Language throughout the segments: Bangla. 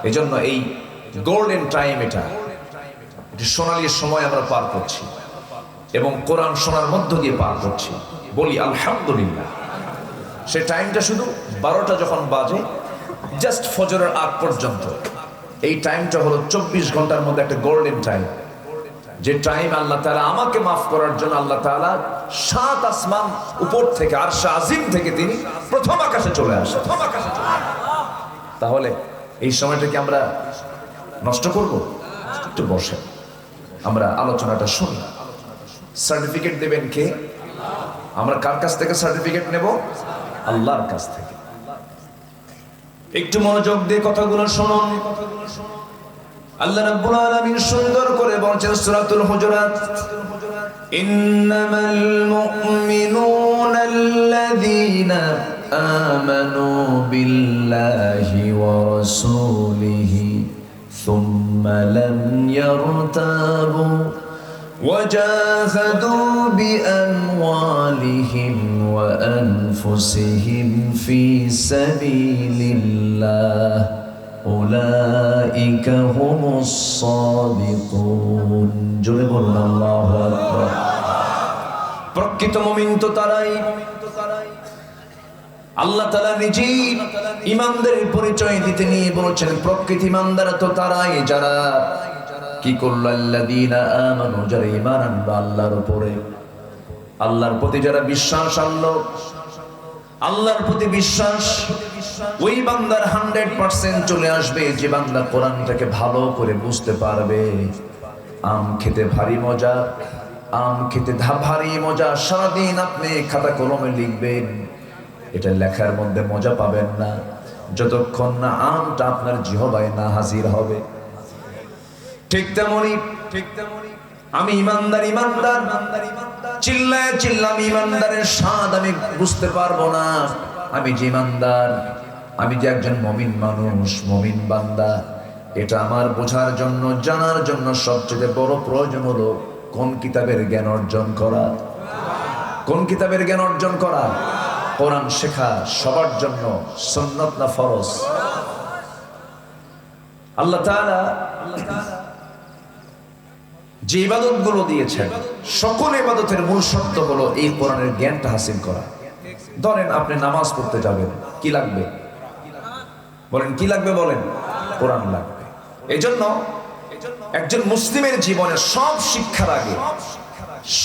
এজন্য এই গোল্ডেন টাইম, এটা সোনালী সময় আমরা পার করছি এবং কোরআন শোনার মধ্য দিয়ে পার করছি। বলি আলহামদুলিল্লাহ। সে টাইমটা শুধু 12টা যখন বাজে, জাস্ট ফজরের আগ পর্যন্ত, এই টাইমটা হলো 24 ঘন্টার মধ্যে একটা গোল্ডেন টাইম, যে টাইম আল্লাহ তাআলা আমাকে মাফ করার জন্য আল্লাহ তাআলা 7 আসমান উপর থেকে, আরশে আজিম থেকে তিনি প্রথম আকাশে চলে আসেন। তাহলে এই সময়টা কি আমরা নষ্ট করব? একটু বসে আমরা আলোচনাটা শুনি। সার্টিফিকেট দেবেন কে? আমরা কার কাছ থেকে সার্টিফিকেট নেব? আল্লাহর কাছ থেকে। একটু মনোযোগ দিয়ে কথাগুলো শুনুন। আল্লাহ রাব্বুল আলামিন সুন্দর করে বলেছেন সূরাতুল হুজুরাত, ইন্নামাল মুমিনুনা আল্লাযীনা আমানু বিল্লাহি ওয়া রাসূলিহি সুম্মা লাম ইয়ারতাবু وجاهدوا بأموالهم وأنفسهم في سبيل الله أولئك هم الصادقون جل الله أكبر প্রকৃত মুমিন তো তারাই, আল্লাহ তাআলা নিজেই ঈমানদারের পরিচয় দিতে নিয়ে বলেছেন প্রকৃত ঈমানদার তো তারাই যারা কি করলো? আল্লাযীনা আমানু, যারা ঈমান আনলো আল্লাহর উপরে, আল্লাহর প্রতি যারা বিশ্বাস আনলো, আল্লাহর প্রতি বিশ্বাস ওই বান্দার 100% চলে আসবে যে বান্দা কোরআনটাকে ভালো করে বুঝতে পারবে। আম খেতে ভারী মজা, আম খেতে ভারী মজা, সারাদিন আপনি খাতা কলমে লিখবেন, এটা লেখার মধ্যে মজা পাবেন না যতক্ষণ না আমটা আপনার জিহ্বায় না হাজির হবে। ঠিক তেমনি আমি ইমানদার চিল্লায় চিল্লাম ইমানদারের স্বাদ আমি বুঝতে পারবো না। আমি যে ইমানদার, আমি যে একজন মুমিন মানুষ, মুমিন বান্দা, এটা আমার বোঝার জন্য, জানার জন্য সবচেয়ে বড় প্রয়োজন হলো কোন কিতাবের জ্ঞান অর্জন করা। কোন কিতাবের জ্ঞান অর্জন করা? কোরআন শেখা সবার জন্য সুন্নাত না ফরজ? আল্লাহ তাআলা যে ইবাদতগুলো দিয়েছেন, সকল ইবাদতের মূল শর্ত হলো এই কোরআনের জ্ঞানটা হাসিল করা। ধরেন আপনি নামাজ পড়তে যাবেন, কি লাগবে বলেন? কি লাগবে বলেন? কোরআন লাগবে। এজন্য একজন মুসলিমের জীবনে সব শিক্ষার আগে,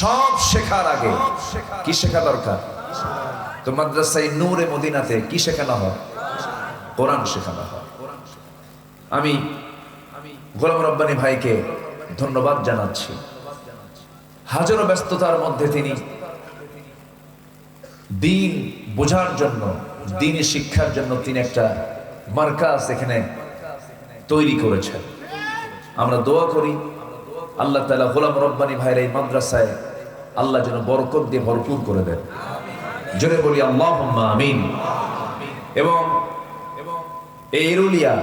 সব শেখার আগে কি শেখা দরকার? তো মাদ্রাসায় নূরে মদিনাতে কি শেখানো হয়? কোরআন শেখানো হয়। আমি গোলাম রব্বানী ভাইকে ধন্যবাদ জানাচ্ছি। হাজারো ব্যস্ততার মধ্যে তিনি দ্বীন বোঝার জন্য, দ্বীনি শিক্ষার জন্য তিনি একটা মার্কাজ এখানে তৈরি করেছেন। আমরা দোয়া করি আল্লাহ তাআলা গোলাম রব্বানী ভাইয়ের এই মাদ্রাসায় আল্লাহ যেন বরকত দিয়ে ভরপুর করে দেন। জোরে বলি আল্লাহুম্মা আমিন। এবং এই এরুলিয়া,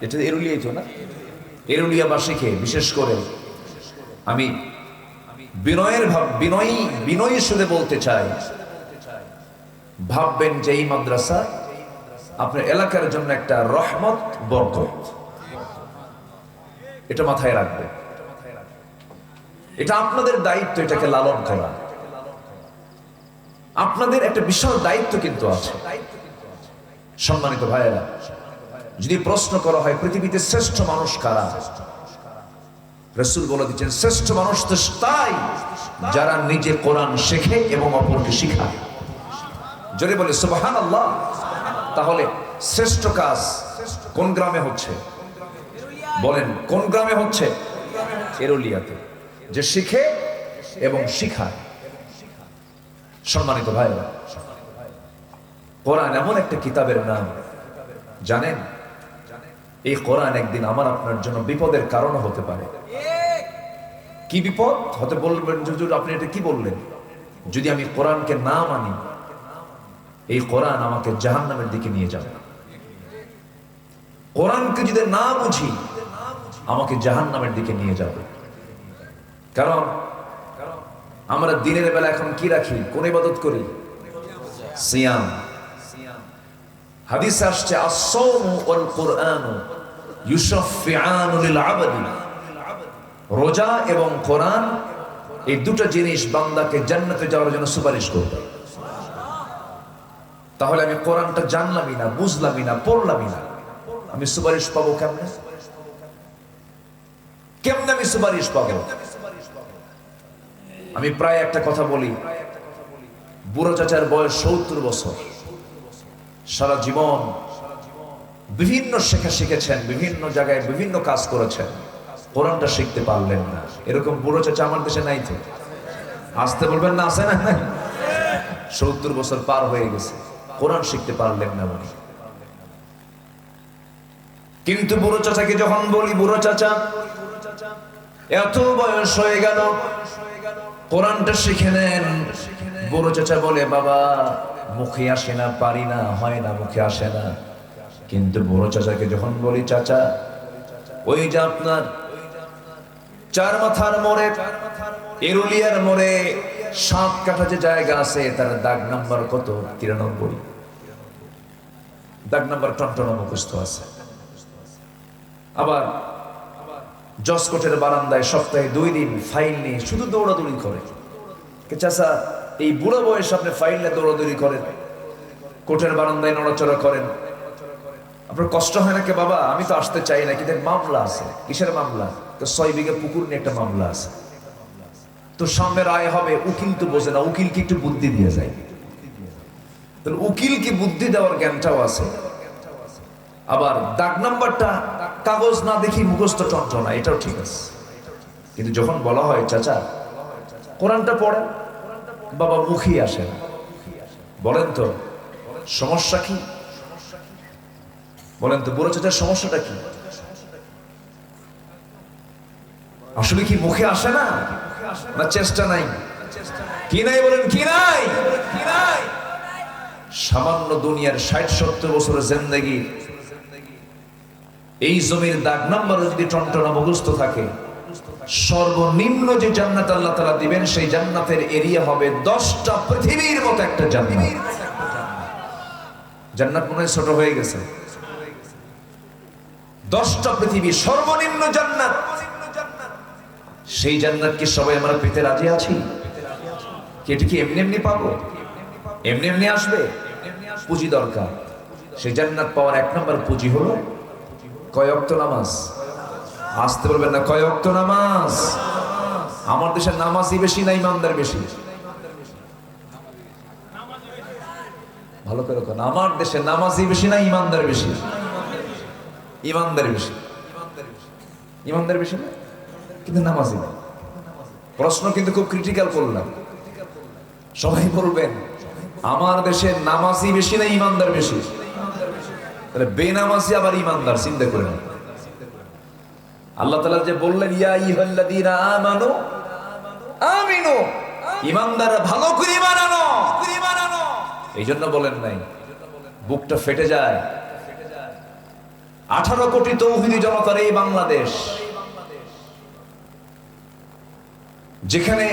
এটা এরুলিয়াই তো না? এরুলিয়াবাসীকে বিশেষ করে আমি বিনয়ী সুরে বলতে চাই, ভাববেন যে এই মাদ্রাসা আপনার এলাকার জন্য একটা রহমত, বরকত। এটা মাথায় রাখবে। এটা আপনাদের দায়িত্ব, এটাকে লালন করা। আপনাদের একটা বিশাল দায়িত্ব কিন্তু আছে। সম্মানিত ভাইয়েরা, যদি প্রশ্ন করা হয় পৃথিবীতে শ্রেষ্ঠ মানুষ কারা, রাসূল বলে দিচ্ছেন শ্রেষ্ঠ মানুষ তো তাই যারা নিজে কোরআন শেখে এবং অপরকে শেখায়। জোরে বলে সুবহানাল্লাহ। তাহলে শ্রেষ্ঠ কাজ কোন গ্রামে হচ্ছে? বলেন কোন গ্রামে হচ্ছে? এরুলিয়াতে, যে শিখে এবং শিখায়। সম্মানিত ভাইরা, কোরআন এমন একটা কিতাবের নাম, জানেন এই কোরআন একদিন আমার আপনার জন্য বিপদের কারণ হতে পারে। কি বিপদ হতে? বলবেন হুজুর আপনি এটা কি বললেন? যদি আমি কোরআনকে না মানি, এই কোরআন আমাকে জাহান্নামের দিকে নিয়ে যাবে। কোরআনকে যদি না বুঝি, আমাকে জাহান্নামের দিকে নিয়ে যাবে। কারণ আমরা দিনের বেলা এখন কি রাখি? কোন ইবাদত করি? সিয়াম। হাদিসে আসছে আস-সাওমু ওয়াল কুরআন ইউশাফিআনু লিল আবদি, রোজা এবং কোরআন এই দুটো জিনিস বান্দাকে জান্নাতে যাওয়ার জন্য সুপারিশ করবে। তাহলে আমি কোরআনটা জানলামই না, বুঝলামই না, পড়লামই না, আমি সুপারিশ পাবো কেমনে? কেমনে আমি সুপারিশ পাবো? আমি প্রায় একটা কথা বলি, বুড়ো চাচার বয়স 70 বছর, সারা জীবন বিভিন্ন শেখা শিখেছেন, বিভিন্ন জায়গায় বিভিন্ন কাজ করেছেন, কোরআনটা শিখতে পারলেন না। এরকম বুড়ো চাচা আমার দেশে নাই তো? আসতে বলবেন না, আছে না? 70 বছর পার হয়ে গেছে, কোরআন শিখতে পারলেন না উনি। কিন্তু বুড়ো চাচাকে যখন বলি, বুড়ো চাচা এত বয়স হয়ে গেল, কোরআনটা শিখে নেন। বুড়ো চাচা বলে, বাবা মুখে আসে না, পারি না, হয় না, মুখে আসে না। কিন্তু বুড়ো চাচাকে যখন বলি, চাচা ওই যে আপনার চার মাথার মোড়ে, এরুলিয়ার মোড়ে 7 কাঠা যে জায়গা আছে, তার দাগ নাম্বার কত? 93। দাগ নাম্বার টনটনা মুখস্থ আছে। আবার জসকোটের বারান্দায় সপ্তাহে 2 দিন ফাইল নিয়ে শুধু দৌড়াদৌড়ি করে। চাচা এই বুড়ো বয়সে আপনি ফাইল নিয়ে দৌড়াদৌড়ি করেন, কোর্টের বারান্দায় নড়াচড়া করেন, আপনার কষ্ট হয় নাকি? বাবা আমি তো আসতে চাই না, কিন্তু মামলা আছে। কিসের মামলা? তো 6 বিঘা পুকুর নিয়ে একটা মামলা আছে, তো সামনে রায় হবে। উকিল তো বোঝে না, উকিলকে একটু বুদ্ধি দিয়ে যায়। তাহলে উকিলকে বুদ্ধি দেওয়ার জ্ঞানটাও আছে। আবার দাগ নাম্বারটা কাগজ না দেখি মুখস্থ টনটনা, এটাও ঠিক আছে। কিন্তু যখন বলা হয় চাচা কোরআনটা পড়েন, বাবা মুখই আসে না। বলেন তো সমস্যা কি? বলেন তো বুড়ো চাচার সমস্যাটা কি? আসলে কি মুখে আসে না, না চেষ্টা নাই? কি নাই বলেন, কি নাই? সামান্য দুনিয়ার 60-70 বছরের জিন্দেগি, এই জমির দাগ নাম্বার যদি টনটনা মুখস্থ থাকে, সর্বনিম্ন যে জান্নাত আল্লাহ তাআলা দিবেন, সেই জান্নাতের এরিয়া হবে 10টা পৃথিবীর মতো একটা জান্নাত। জান্নাত মনে হয় ছোট হয়ে গেছে। 10টা পৃথিবী সর্বনিম্ন জান্নাত। সেই জান্নাত কি সবাই আমরা পেতে রাজি আছি? এটা কি এমনি এমনি পাবো? এমনি এমনি আসবে? পুঁজি দরকার। সেই জান্নাত পাওয়ার 1 নম্বর পুঁজি হলো কয় ওয়াক্ত নামাজ। আসতে বলবেন না, কয় ওয়াক্ত নামাজ? আমার দেশের নামাজই বেশি না ইমানদার বেশি? ভালো করে কোন, আমার দেশে নামাজই বেশি না ইমানদার বেশি? ইমানদার বেশি। ইমানদার বেশি না, কিন্তু নামাজই না। প্রশ্ন কিন্তু খুব ক্রিটিক্যাল করলাম। সবাই বলবেন আমার দেশে নামাজই বেশি না ইমানদার বেশি? তাহলে বেনামাজি আবার ইমানদার, চিন্তা করে না। আল্লাহ তাআলা যে বললেন ইয়া আইয়ুহাল্লাযীনা আমানু আমিনু, ইমানদার ভালো করে ঈমান আনো। এই জন্য বলেন নাই, বুকটা ফেটে যায়। 18 কোটি তৌহিদি জনতার এই বাংলাদেশ, যেখানে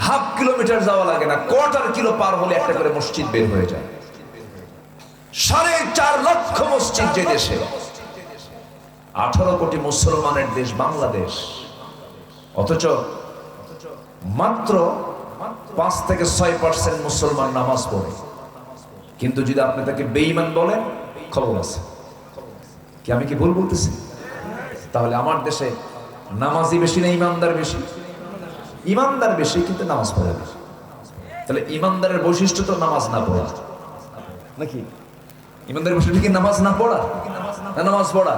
হাফ কিলোমিটার যাওয়া লাগে না, কোয়ার্টার কিলো পার হলে একটা করে মসজিদ বের হয়ে যায়। 4.5 লক্ষ মসজিদ যে দেশে, 18 কোটি মুসলমানের দেশ বাংলাদেশ, অথচ মাত্র 5 থেকে 6% মুসলমান নামাজ পড়ে। কিন্তু যদি আপনি তাকে বেঈমান বলেন, খবর আছে। কি আমি কি ভুল বলতেছি? তাহলে আমার দেশে নামাজি বেশি না ইমানদার বেশি? ইমানদার বেশি, কিন্তু নামাজ পড়ে বেশি। তাহলে ইমানদারের বৈশিষ্ট্য তো নামাজ না পড়া নাকি? ইমানদারের বৈশিষ্ট্য কি নামাজ না পড়া না নামাজ পড়া?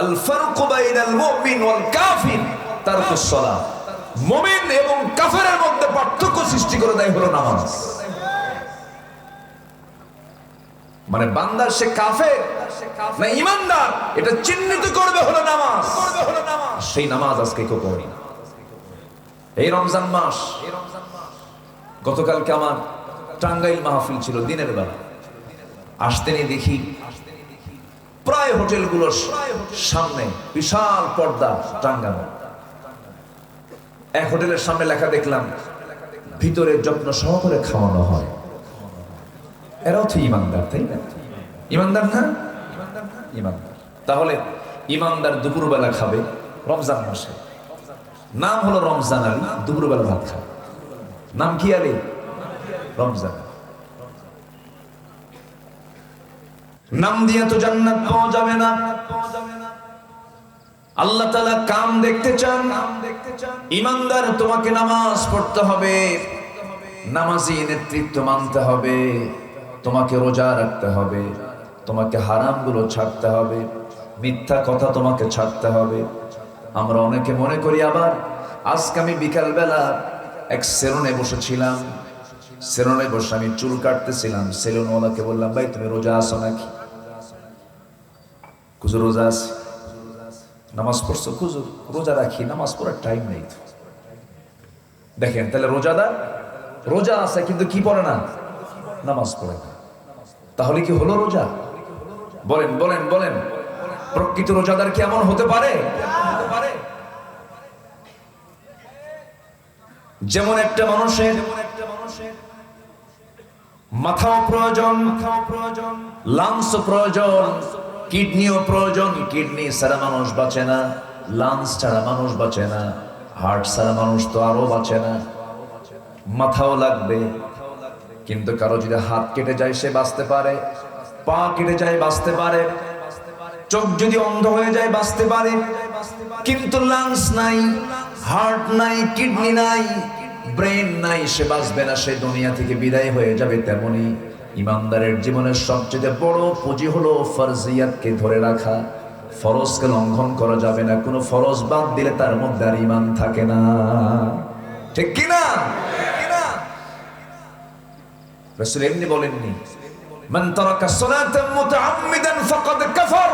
আল ফারকু বাইনাল মুমিন ওয়াল কাফির তারকুস সালাহ। মুমিন এবং কাফেরের মধ্যে পার্থক্য সৃষ্টি করে দেয় হলো নামাজ। মানে বান্দা সে কাফের না ইমানদার, এটা চিহ্নিত করবে হলো নামাজ। সেই নামাজ আজকে কেউ পড়ে না। এই রমজান মাস, গতকালকে আমার টাঙ্গাইল মাহফিল ছিল দিনের বেলা। আসতেনি দেখি প্রায় হোটেলগুলোর সামনে বিশাল পর্দা টাঙ্গানো। এক হোটেলের সামনে লেখা দেখলাম, ভিতরে যত্ন সহকারে খাওয়ানো হয়। এরাও তো ইমানদার, তাই না? ইমানদার না? ইমানদার। তাহলে ইমানদার দুপুরবেলা খাবে রমজান মাসে, নাম হলো রমজান আলী, দুপুরবেলা ভাত খায়, নাম কি আলী? রমজান। নাম দিয়ে তো জান্নাত পাওয়া যাবে না। আল্লাহ তাআলা কাম দেখতে চান। ইমানদার তোমাকে নামাজ পড়তে হবে, নামাজি নেতৃত্ব মানতে হবে, তোমাকে রোজা রাখতে হবে, তোমাকে হারামগুলো ছাড়তে হবে, মিথ্যা কথা তোমাকে ছাড়তে হবে। আমরা অনেকে মনে করি, আবার আজকে আমি বিকালবেলা এক সেলুনে বসেছিলাম, সেলুনে বসে আমি চুল কাটতেছিলাম, সেলুনওয়ালাকে বললাম, ভাই তুমি রোজা আছো নাকি? হুজুর রোজা আছি। নামাজ পড়ছো? হুজুর রোজা রাখি, নামাজ পড়ার টাইম নেই তো। দেখেন তাহলে রোজাদার রোজা আছে কিন্তু কি পড়ে না? নামাজ পড়ে না। তাহলে কি হলো রোজা? বলেন বলেন বলেন, প্রকৃত রোজাদার কি এমন হতে পারে? যেমন একটা মানুষের মাথাও প্রয়োজন, লাংসও প্রয়োজন, কিডনিও প্রয়োজন। কিডনি ছাড়া মানুষ বাঁচে না, লাংস ছাড়া মানুষ বাঁচে না, হার্ট ছাড়া মানুষ তো আরো বাঁচে না। মাথাও লাগবে, কিন্তু কারো যদি হাত কেটে যায় সে বাঁচতে পারে, পা কেটে যায় বাঁচতে পারে, চোখ যদি অন্ধ হয়ে যায় বাঁচতে পারে, কিন্তু লাংস নাই, হার্ট নাই, কিডনি নাই, ব্রেন নাই, সে বাঁচবে না, সে দুনিয়া থেকে বিদায় হয়ে যাবে। তেমনি ইমানদারের জীবনের সবচেয়ে বড় পুঁজি হলো ফরজিয়াতকে ধরে রাখা। ফরজকে লঙ্ঘন করা যাবে না, কোনো ফরজ বাদ দিলে তার মধ্যে আর ঈমান থাকে না, ঠিক কি না? রাসূল এমনি বলেননি, মান তারাকা সালাতান মুতাআম্মিদান ফাকাদ কাফার,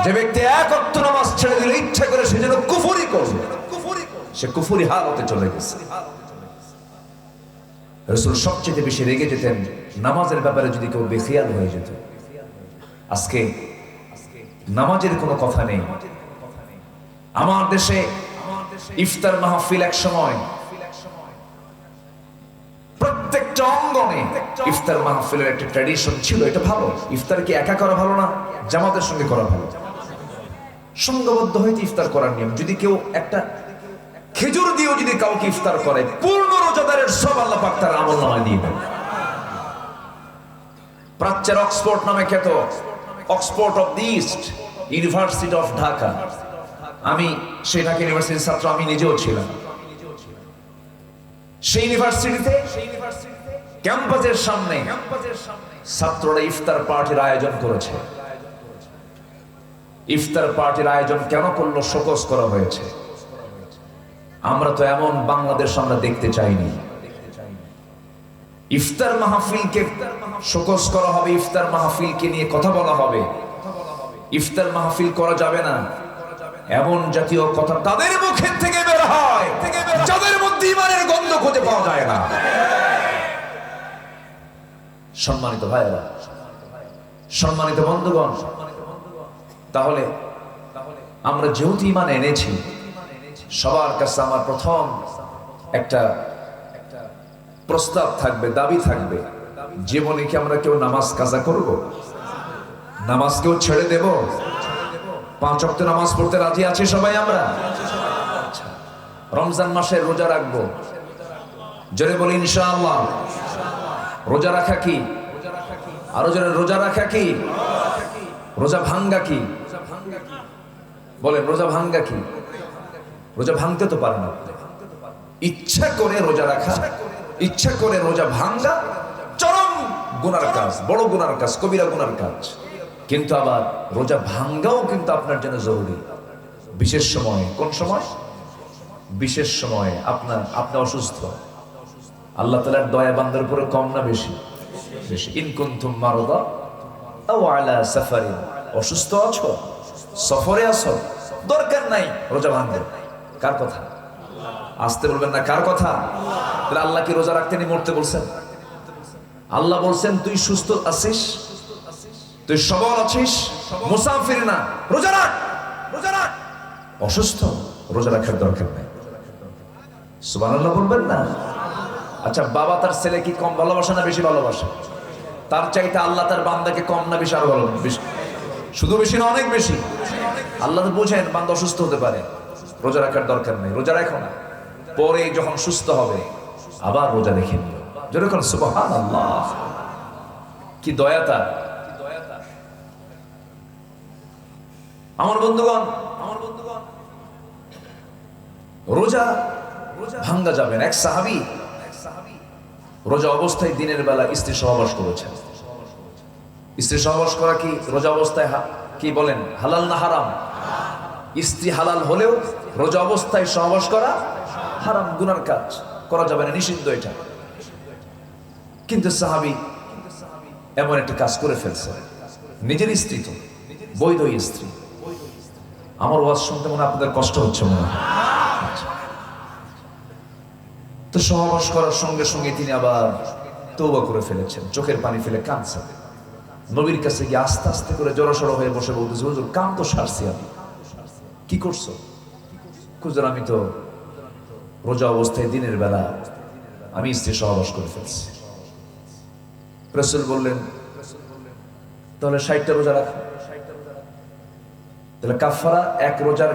যে ব্যক্তি এক ওয়াক্ত নামাজ ছেড়ে দিল ইচ্ছা করে, সে যেন কুফরি করবে, সে কুফরি হালতে চলে গেছে। রাসূল সবচেয়ে বেশি রেগে যেতেন নামাজের ব্যাপারে যদি কেউ বেখিয়াল হয়ে যেত। আজকে নামাজের কোনো কথা নেই। আমার দেশে ইফতার মাহফিল এক সময় প্রত্যেকটা অঙ্গনে ইফতার মাহফিলের একটা ট্র্যাডিশন ছিল। এটা ভালো। ইফতার কি একা করা ভালো না, জামাতের সঙ্গে করা ভালো? সংঘবদ্ধ হইতে ইফতার করার নিয়ম। যদি কেউ একটা খেজুর দিয়েও যদি কাউকে ইফতার করে, পূর্ণ রোজাদারের সব আল্লাহ পাক তার আমলনামায় দিয়ে দেন। প্রাচ্যের অক্সফোর্ড নামে খ্যাত, Oxford of the east, university of Dhaka. আমি সেই ঢাকা ইউনিভার্সিটির ছাত্র, আমি নিজেও ছিলাম। সেই ইউনিভার্সিটিতে ক্যাম্পাসের সামনে ছাত্ররা ইফতার পার্টির আয়োজন করেছে। ইফতার পার্টির আয়োজন কেন করলো? শোকজ করা হয়েছে। আমরা তো এমন বাংলাদেশ আমরা দেখতে চাইনি। ইফতার মাহফিলকে শোকজ করা হবে, ইফতার মাহফিলকে নিয়ে কথা বলা হবে, ইফতার মাহফিল করা যাবে না, এমন জাতীয় কথা তাদের মুখের থেকে বের হয় যাদের মধ্যে ঈমানের গন্ধ খুঁজে পাওয়া যায় না। সম্মানিত ভাইরা, সম্মানিত বন্ধুগণ, তাহলে আমরা যেহেতু ঈমান এনেছি, সবার কাছে আমার প্রথম একটা প্রস্তাব থাকবে, দাবি থাকবে, জীবনে কি আমরা কেউ নামাজ কাজা করব? নামাজ কেউ ছেড়ে দেব? 5 ওয়াক্ত নামাজ পড়তে রাজি আছি সবাই আমরা? রমজান মাসে রোজা রাখবো, জোরে বলি ইনশাআল্লাহ। রোজা রাখা কি? আরো জোরে, রোজা রাখা কি? রোজা ভাঙ্গা কি? বলেন, রোজা ভাঙ্গা কি? রোজা ভাঙতে তো পারে না। ইচ্ছা করে রোজা রাখা, ইচ্ছা করে রোজা ভাঙ্গা চরম গুনার কাজ, বড় গুনার কাজ, কবিরা গুনার কাজ। কিন্তু আবার রোজা ভাঙ্গাও কিন্তু আপনার জন্য জরুরি। বিশেষ সময়, কোন সময়? বিশেষ সময়ে আপনি অসুস্থ, আল্লাহ তাআলার দয়া বান্দার উপরে কম না বেশি? বেশি। ইন কুনতুম মারদা আও আলা সাফারিন, অসুস্থ আছো, সফরে আছো, দরকার নাই রোজা ভাঙবে। কার কথা? আসতে বলবেন না, কার কথা? তাহলে আল্লাহ কি রোজা রাখতে নি মরতে বলছেন? আল্লাহ বলছেন তুই সুস্থ আছিস, তুই সবল আছিস, মুসাফির না, রোজা রাখ, রোজা রাখ। অসুস্থ, রোজা রাখার দরকার নেই। সুবহানাল্লাহ বলবেন না? আচ্ছা, বাবা তার ছেলে কি কম ভালোবাসে না বেশি ভালোবাসে? তার চাইতে আল্লাহ তার বান্দাকে কম না বেশি? আরো ভালো, বেশি। শুধু বেশি না, অনেক বেশি। আল্লাহ তো বোঝেন বান্দা অসুস্থ হতে পারে, রোজা রাখার দরকার নেই, রোজা রাখো না, পরে যখন সুস্থ হবে আবার রোজা রেখে নিও। যেরকম সুবহানাল্লাহ, কি দয়া তার। আমার বন্ধুগণ, রোজা ভাঙ্গা যাবে না। এক সাহাবী রোজা অবস্থায় দিনের বেলা স্ত্রী সহবাস করেছেন। স্ত্রী সহবাস করা কি রোজা অবস্থায় কি বলেন, হালাল না হারাম? স্ত্রী হালাল হলেও রোজা অবস্থায় সহবাস করা হারাম, গুনার কাজ, করা যাবে না, নিষিদ্ধ এটা। কিন্তু সাহাবী এমন একটা কাজ করে ফেলছে, নিজের স্ত্রী তো, বৈধ স্ত্রী। আমার ওয়াজ শুনতে মনে আপনাদের কষ্ট হচ্ছে মনে হয়। তো সহবাস করার সঙ্গে সঙ্গে তিনি আবার তওবা করে ফেলেছেন, চোখের পানি ফেলে কাঁদছেন। নবীর কাছে গিয়ে আস্তে আস্তে করে জড়সড় হয়ে বসে বলতেছে, হুজুর কাম তো সারছি আমি, কি করছো? হুজুর আমি তো রোজা অবস্থায় দিনের বেলা আমি স্ত্রী সহবাস করে ফেলছি। রাসূল বললেন, তাহলে 60টা রোজা রাখো। তাহলে কাফারা এক রোজার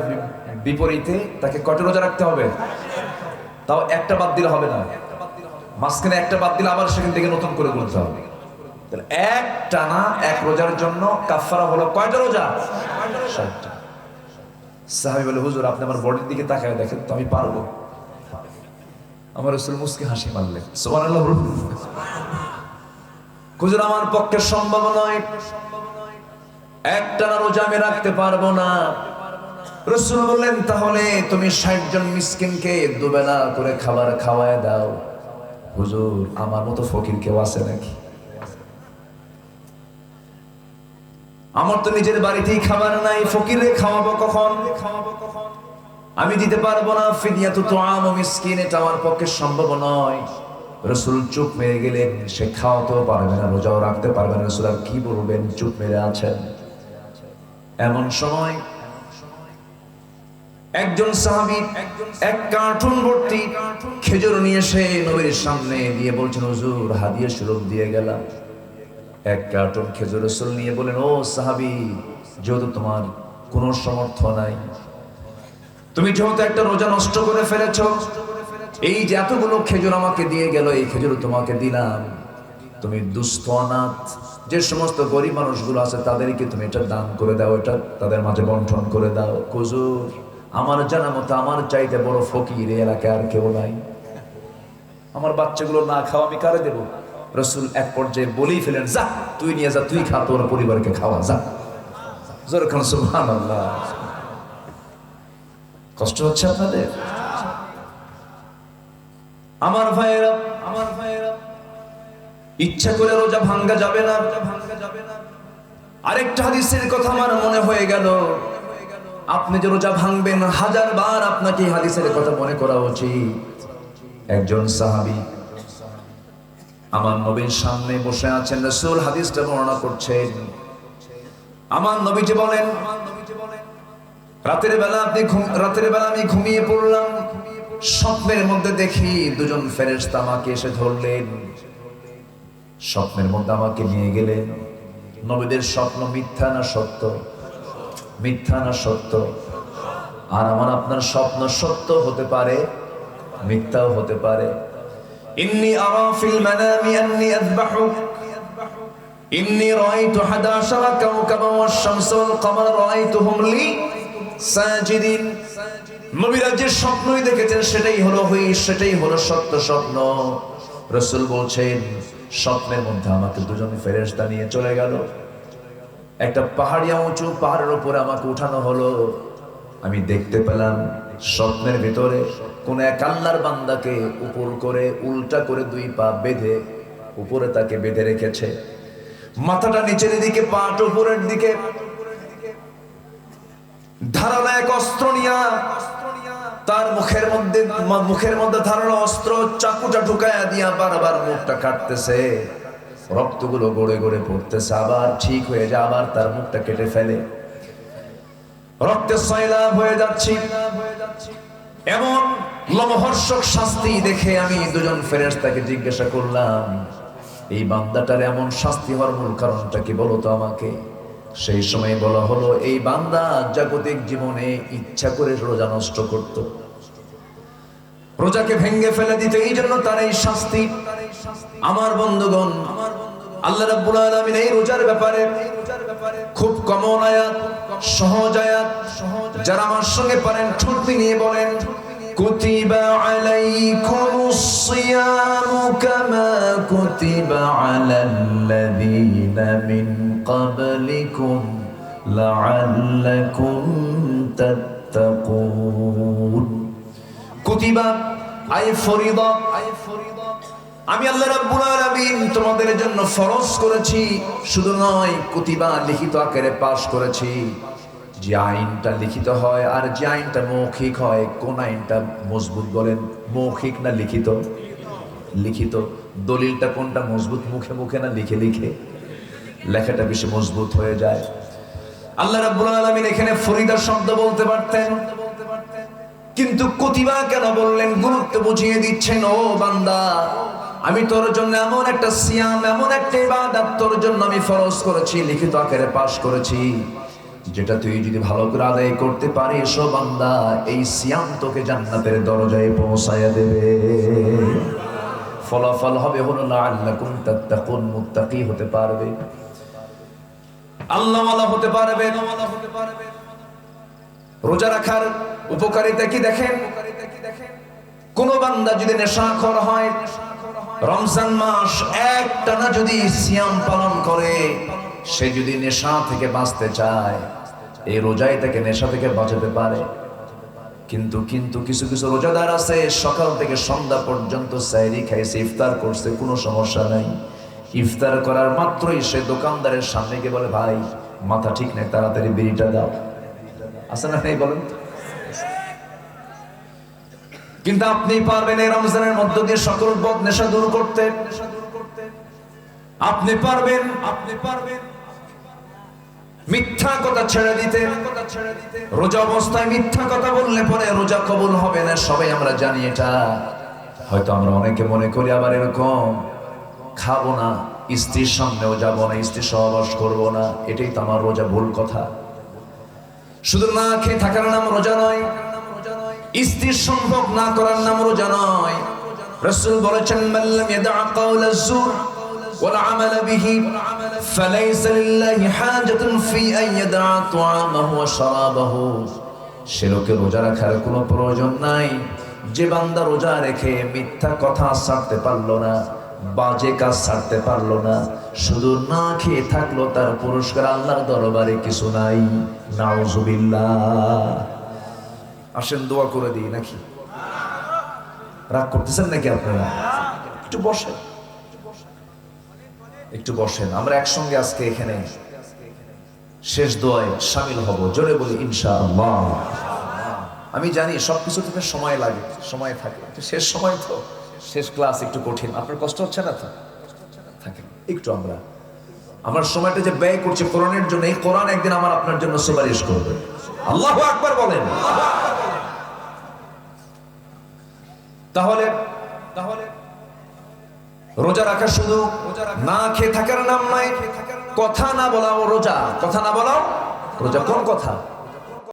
বিপরীতে তাকে কয়টা রোজা রাখতে হবে? তাও একটা বাদ দিলে হবে না, মাঝখানে একটা বাদ দিলে আবার সেখান থেকে নতুন করে গুনতে হবে। তাহলে এক টানা এক রোজার জন্য কাফারা হলো কয়টা রোজা? 60টা। সাহাবী বলে, হুজুর আপনি আমার বডির দিকে তাকায় দেখেন তো, আমি পারবো? আমার রাসূল মুস্কি হাসি মারলেন, সুবহানাল্লাহ। হুজুর আমার পক্ষে সম্ভব নয়, একটানা রোজা আমি রাখতে পারবো না। রাসূল বললেন, তাহলে তুমি 60 জন মিসকিনকে দুবেলা করে খাবার খাওয়ায় দাও। হুজুর আমার মতো ফকির কেউ আছে নাকি? আমার তো নিজের বাড়িতেই খাবার নাই, ফকিরে খাওয়াবো কখন? আমি দিতে পারবো না। ফিদিয়াতু তুআম মিসকিন, এটা আমার পক্ষে সম্ভব নয়। রাসূল চুপ মেরে গেলেন, সে খাওয়াতেও পারবে না, রোজাও রাখতে পারবে না। রাসূল আর কি বলবেন, চুপ মেরে আছেন। এমন সময় একজন সাহাবী এক কার্টুন ভর্তি খেজুর নিয়ে এসে নবীর সামনে দিয়ে বলছেন, হুজুর হাদিয়া স্বরূপ দিয়ে গেলাম। এক কার্টুন খেজুর রাসূল নিয়ে বলেন, ও সাহাবী, যেহেতু তোমার কোনো সামর্থ্য নাই, তুমি যেহেতু একটা রোজা নষ্ট করে ফেলেছো, এই যে এতগুলো খেজুর আমাকে দিয়ে গেল, এই খেজুর তোমাকে দিলাম, তুমি দুস্থ অনাথ যে সমস্ত গরিব মানুষগুলো আছে তাদেরকে তুমি এটা দান করে দাও, এটা তাদের মাঝে বন্টন করে দাও। হুজুর আমার জানা মতো আমার চাইতে বড় ফকির এই এলাকায় আর কেউ নাই, আমার বাচ্চাগুলো না খাওয়া আমি কারে দেবো? রাসূল এক পর্যায়ে বলেই ফেলেন, যা তুই নিয়ে যা, তুই খা, তোর পরিবারকে খাওয়া, যা। যেরকম সুবহানাল্লাহ। কষ্ট হচ্ছে আপনাদের? আমার ভাইয়েরা, ইচ্ছা করে রোজা ভাঙ্গা যাবে না। আরেকটা হাদিসের কথা আমার মনে হয়ে গেল, আপনি যে রোজা ভাঙবেন 1000 বার আপনাকে হাদিসের কথা মনে করা উচিত। একজন সাহাবী আমার নবীর সামনে বসে আছেন, রাসূল হাদিসটা বর্ণনা করছেন। আমার নবীজি বলেন, রাতের বেলা আমি ঘুমিয়ে পড়লাম, স্বপ্নের মধ্যে দেখি দুজন ফেরেশতা আমাকে এসে ধরলেন, স্বপ্নের মধ্যে আমাকে নিয়ে গেলেন। নবীদের স্বপ্ন মিথ্যা না সত্য? মিথ্যা না সত্য? আর আমার আপনার স্বপ্ন সত্য হতে পারে, মিথ্যাও হতে পারে। ইন্নী আরা ফিল মানামি আন্নী আযবাহুক, ইন্নী রাআইতু 11 কাওকাবা ওয়াশ শামসা ওয়াল কমারা রাআইতুহুম লি সাজিদিন। নবীরা যে স্বপ্নই দেখেছেন সেটাই হলো সত্য স্বপ্ন। রাসূল বলছেন, স্বপ্নের মধ্যে আমাকে দুজন ফেরেশতা নিয়ে চলে গেল, একটা পাহাড়িয়া উঁচু পাহাড়ের উপরে আমাকে উঠানো হলো। আমি দেখতে পেলাম স্বপ্নের ভিতরে কোন এক আল্লাহর বান্দাকে উপর করে উল্টা করে 2 পা বেঁধে উপরে তাকে বেঁধে রেখেছে, মাথাটা নিচের দিকে, পাটা উপরের দিকে, ধারালো এক অস্ত্র নিয়া তার মুখের মধ্যে ধারালো অস্ত্র চাকুটা ঢুকায়া দিয়া বারবার মুখটা কাটতেছে, রক্তগুলো গড়ে গড়ে পড়তেছে, আবার ঠিক হয়ে যায়, আবার তার মুখটা কেটে ফেলে, রক্তের সয়লাভ হয়ে যাচ্ছে। এমন লোমহর্ষক শাস্তি দেখে আমি দুজন ফেরেশতাকে জিজ্ঞাসা করলাম, এই বান্দাটার এমন শাস্তি হওয়ার মূল কারণটা কি বলো তো আমাকে? সেই সময় বলা হলো এই বান্দা জাগতিক জীবনে ইচ্ছা করে রোজা নষ্ট করত, রোজাকে ভেঙ্গে ফেলে দিত, এই জন্য তার এই শাস্তি। আমার বন্ধুগণ, আল্লাহ রাব্বুল আলামিন এই রোজার ব্যাপারে খুব কমন আয়াত, সহজ আয়াত, যারা আমার সঙ্গে পারেন ঠোঁট নিয়ে বলেন, কুতিবা আলাইকুমুস সিয়ামু কামা কুতিবা আলাল্লাযীনা মিন ক্বাবলিকুম লাআল্লাকুম তাত্তাকুন। কুতিবা আই ফরিদা, আমি আল্লাহ রাব্বুল আলামিন তোমাদের জন্য ফরজ করেছি, শুধু নয় কুতিবা লিখিত আকারে পাশ করেছি। যে আইনটা লিখিত হয় আর যে আইনটা মৌখিক হয়, কোন আইনটা মজবুত বলেন, মৌখিক না লিখিত? লিখিত। দলিলটা কোনটা মজবুত, মুখে মুখে না লিখে লিখে? লেখাটা বেশি মজবুত হয়ে যায়। আল্লাহ রাব্বুল আলামিন এখানে ফরিদা শব্দ বলতে পারতেন, কিন্তু কুতিবা কেন বললেন? গুরুত্ব বুঝিয়ে দিচ্ছেন, ও বান্দা আমি তোর জন্য এমন একটা সিয়াম, এমন একটা ইবাদত তোর জন্য আমি ফরজ করেছি, লিখিত আকারে পাশ করেছি, যেটা তুই যদি ভালো করে আদায় করতে পারিস ও বান্দা, এই সিয়াম তোকে জান্নাতের দরজায় পৌঁছায়া দেবে। ফলাফল হবে হলো লাআল্লাকুম তাত্তাকুন, মুত্তাকি হতে পারবে, আল্লাহওয়ালা হতে পারবে। রোজা রাখার উপকারিতা কি দেখেন? কোন বান্দা যদি নেশাখোর হয়, রমজান মাস একটানা যদি সিয়াম পালন করে, সে যদি নেশা থেকে বাঁচতে চায়, এই রোজাই তাকে নেশা থেকে বাঁচাতে পারে। কিন্তু কিছু কিছু রোজাদার আছে সকাল থেকে সন্ধ্যা পর্যন্ত সাহরি খাইছে, ইফতার করছে, কোনো সমস্যা নাই। ইফতার করার মাত্রই সে দোকানদারের সামনে গিয়ে বলে, ভাই মাথা ঠিক নাই, তাড়াতাড়ি বিড়িটা দাও। আছে না নেই বলেন? কিন্তু আপনি পারবেন এই রমজানের মধ্য দিয়ে সকল বদ নেশা দূর করতে? আপনি পারবেন মিথ্যা কথা ছেড়ে দিতে? রোজা অবস্থায় মিথ্যা কথা বললে পরে রোজা কবুল হবে না, সবাই আমরা জানি এটা। হয়তো আমরা অনেকে মনে করি আবার এরকম, খাবো না, স্ত্রীর সামনেও যাবো না, স্ত্রীর সহবাস করবো না, এটাই তো আমার রোজা। ভুল কথা। শুধু না খেয়ে থাকার নাম রোজা নয়, স্ত্রীর সম্পর্ক না করার নাম রোজা নয়। রাসূল বলেছেন, মান লাম ইয়াদা কাওলা যুর ওয়াল আমাল বিহি ফালাইসা লিল্লাহি হাজাতুন ফি আন ইয়াদা তুআমাহু ওয়া শারাবাহু। সে লোকের রোজা রাখার কোনো প্রয়োজন নাই যে বান্দা রোজা রেখে মিথ্যা কথা ছাড়তে পারলো না, বাজে কাজ ছাড়তে পারলো না, শুধু না খেয়ে থাকলো, তার পুরস্কার আল্লাহর দরবারে কিছু নাই। নাউজুবিল্লাহ। আসেন দোয়া করে দিই নাকি? রাগ করতেছেন নাকি আপনারা? একটু বসেন, একটু বসেন। আমরা একসঙ্গে আজকে এখানে শেষ দোয়ায় শামিল হব। জোরে বলি ইনশাআল্লাহ। আমি জানি সবকিছু থেকে সময় লাগে, সময় থাকে, শেষ সময় তো, শেষ ক্লাস একটু কঠিন। আপনার কষ্ট হচ্ছে না তো? থাকে একটু। আমার সময়টা যে ব্যয় করছি কোরআনের জন্য, এই কোরআন একদিন আমার আপনার জন্য সুপারিশ করবে। আল্লাহু আকবার বলেন। তাহলে রোজা রাখা শুধু না খেয়ে থাকার নাম নয়, কথা না বলাও রোজা। কথা না বলাও রোজা। কোন কথা?